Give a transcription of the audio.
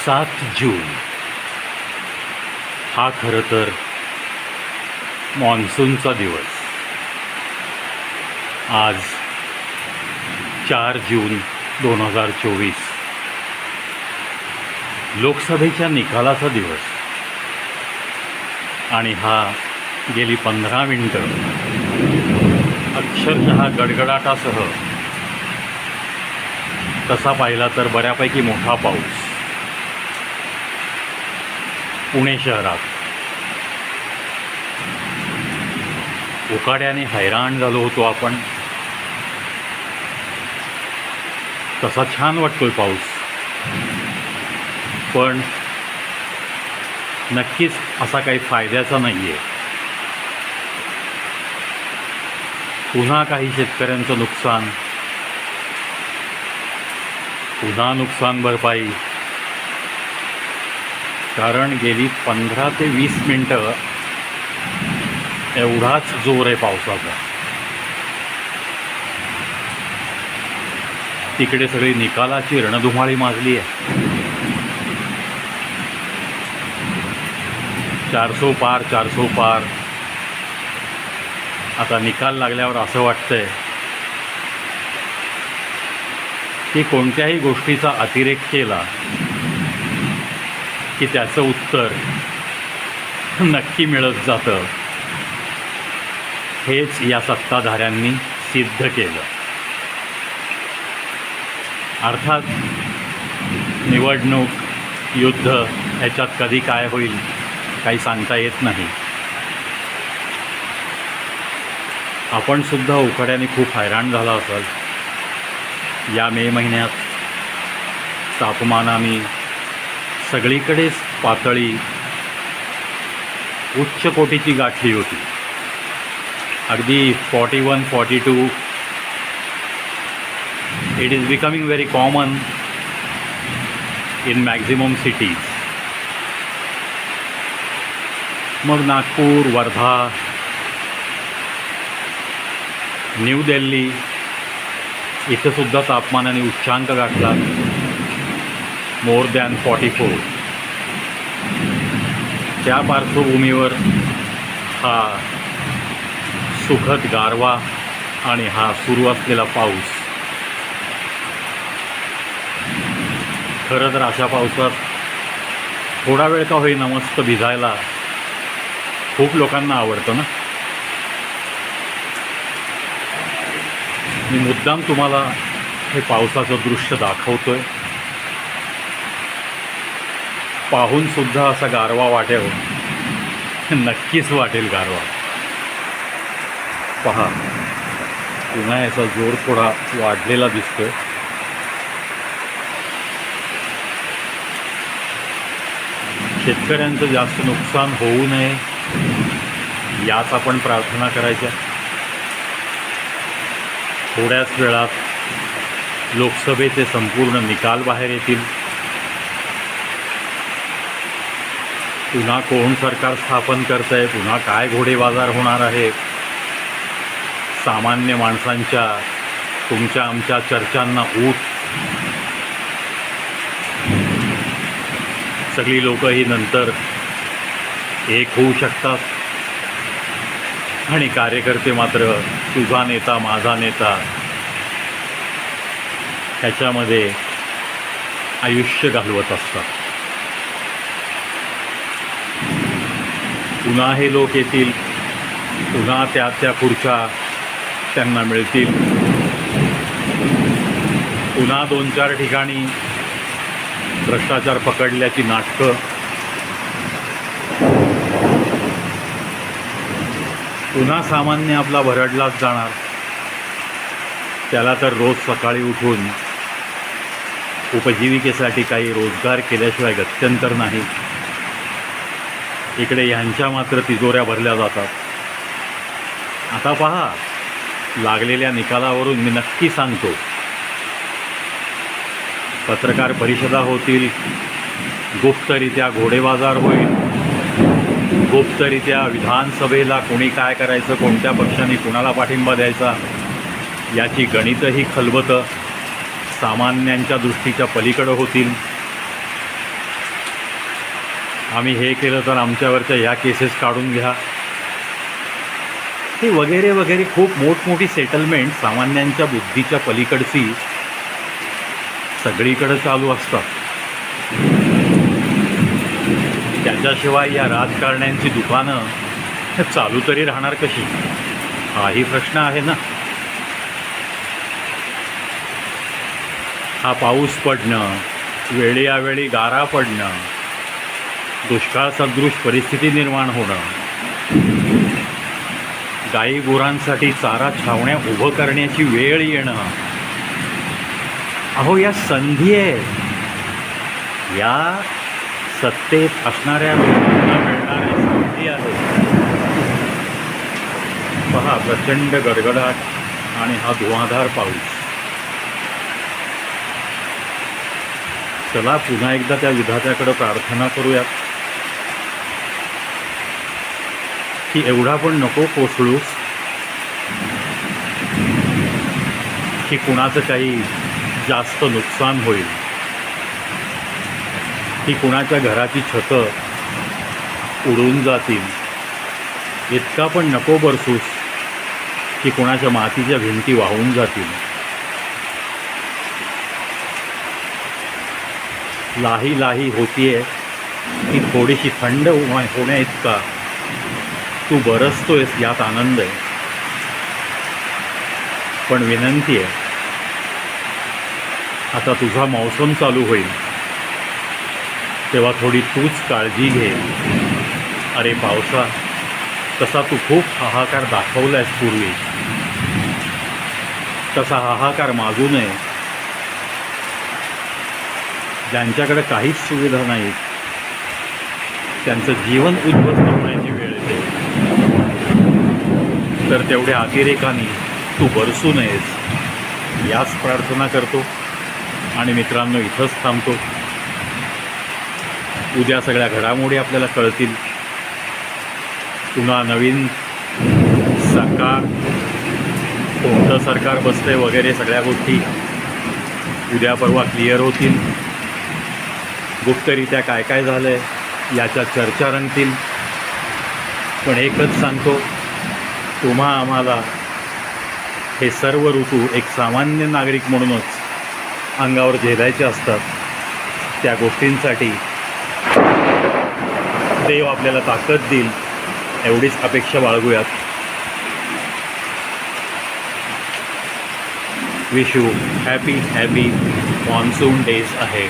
7 जून हा खरं तर मॉन्सूनचा दिवस. आज 4 जून 2024 लोकसभेच्या निकालाचा दिवस. आणि हा गेली 15 मिनिटं अक्षरशः गडगडाटासह, तसा पाहिला तर बऱ्यापैकी मोठा पाऊस पुणे शहरात. उकाड्याने हैराण झालो होतो आपण. तसा छान वाटतोय पाऊस, पण नक्कीच असा काही फायद्याचा नाही आहे. पुन्हा काही शेतकऱ्यांचं नुकसान, पुन्हा नुकसान भरपाई. कारण गेली 15 ते 20 मिनटं एवढाच जोर आहे पावसाचा. तिकडे सगळी निकालाची रणधुमाळी माजली आहे. 400 पार 400 पार. आता निकाल लागल्यावर असं वाटतंय की कोणत्याही गोष्टीचा अतिरेक केला की त्याचं उत्तर नक्की मिळत जातं. हेच या सत्ताधाऱ्यांनी सिद्ध केलं. अर्थात निवडणूक, युद्ध ह्याच्यात कधी काय होईल काही सांगता येत नाही. आपणसुद्धा उकाड्याने खूप हैराण झाला असाल. या मे महिन्यात तापमानाने सगळीकडेच पातळी उच्च कोटीची गाठली होती. अगदी 41-42. It is becoming very common in maximum cities. मग नागपूर, वर्धा, न्यू दिल्ली इथंसुद्धा तापमानाने उच्चांक गाठला, मोर दॅन 44. त्या पार्श्वभूमीवर हा सुखद गारवा आणि हा सुरू असलेला पाऊस. खरं तर अशा पावसात थोडा वेळ का होईना मस्त भिजायला खूप लोकांना आवडतं ना. मी मुद्दाम तुम्हाला हे पावसाचं दृश्य दाखवतोय. पाहूनसुद्धा असा गारवा वाटेल, नक्कीच वाटेल गारवा. पहा, पुन्हा याचा जोर थोडा वाढलेला दिसतोय. शेतकऱ्यांचं जास्त नुकसान होऊ नये याच आपण प्रार्थना करायच्या. थोड्याच वेळात लोकसभेचे संपूर्ण निकाल बाहेर येतील. पुन्हा कोण सरकार स्थापन करत आहे, पुन्हा काय घोडेबाजार होणार आहे. सामान्य माणसांच्या, तुमच्या आमच्या चर्चांना ऊत. सगळी लोक ही नंतर एक होऊ शकतात आणि कार्यकर्ते मात्र तुझा नेता माझा नेता ह्याच्यामध्ये आयुष्य घालवत असतात. पुन्हा हे लोक येतील, पुन्हा त्या खुर्च्या त्यांना मिळतील. पुन्हा 2-4 ठिकाणी भ्रष्टाचार पकडल्याची नाटकं. पुन्हा सामान्य आपला भरडलाच जाणार. त्याला तर रोज सकाळी उठून उपजीविकेसाठी काही रोजगार केल्याशिवाय गत्यंतर नाही. इकडे ह्यांच्या मात्र तिजोऱ्या भरल्या जातात. आता पहा, लागलेल्या निकालावरून मी नक्की सांगतो, पत्रकार परिषदा होतील, गुप्तरित्या घोडेबाजार होईल, गुप्तरित्या विधानसभेला कोणी काय करायचं, कोणत्या पक्षाने कुणाला पाठिंबा द्यायचा याची गणितही खलबतं सामान्यांच्या दृष्टीच्या पलीकडं होतील. आम्ही हे केलं तर आमच्यावरच्या ह्या केसेस काढून घ्या, हे वगैरे वगैरे खूप मोठमोठी सेटलमेंट सामान्यांच्या बुद्धीच्या पलीकडची सगळीकडे चालू असतात. त्याच्याशिवाय या राजकारण्यांची दुकानं चालू तरी राहणार कशी, हाही प्रश्न आहे ना. हा पाऊस पडणं, वेळोवेळी गारा पडणं, दुष्काळ सदृश परिस्थिती निर्माण होणं, गाई गुरांसाठी चारा छावण्या उभं करण्याची वेळ येणं, अहो या संधी आहेत, या सत्तेत असणाऱ्या लोकांना मिळणाऱ्या संधी आहेत. पहा, प्रचंड गडगडाट आणि हा धुवाधार पाऊस. चला पुन्हा एकदा त्या विधात्याकडे प्रार्थना करूयात की एवढा पण नको कोसळूस की कुणाचं काही जास्त नुकसान होईल, की कुणाच्या घराची छतं उडून जातील. इतका पण नको बरसूस की कुणाच्या मातीच्या भिंती वाहून जातील. लाही लाही होतीये की थोडीशी थंड होण्या इतका तू बरसतोयस, यात आनंद आहे. पण विनंती आहे, आता तुझा मौसम चालू होईल तेव्हा थोडी तूच काळजी घे. अरे पावसा, तसा तू खूप हाहाकार दाखवलायस पूर्वी, तसा हाहाकार मागू नये. ज्यांच्याकडे काहीच सुविधा नाहीत त्यांचं जीवन उद्ध्वस्त होण्याची वेळ येते, तर तेवढ्या अतिरेकाने तू बरसू नयेस, याच प्रार्थना करतो. आणि मित्रांनो, इथंच थांबतो. उद्या सगळ्या घडामोडी आपल्याला कळतील. पुन्हा नवीन सरकार, कोणतं सरकार बसतंय वगैरे सगळ्या गोष्टी उद्या परवा क्लिअर होतील. गुप्तरित्या काय काय झालं आहे याच्या चर्चा रंगतील. पण एकच सांगतो, तुम्हा आम्हाला हे सर्व ऋतू एक सामान्य नागरिक म्हणूनच अंगावर झेलायचे असतात. त्या गोष्टींसाठी देव आपल्याला ताकद देईल एवढीच अपेक्षा बाळगूयात. Wish you happy monsoon days ahead.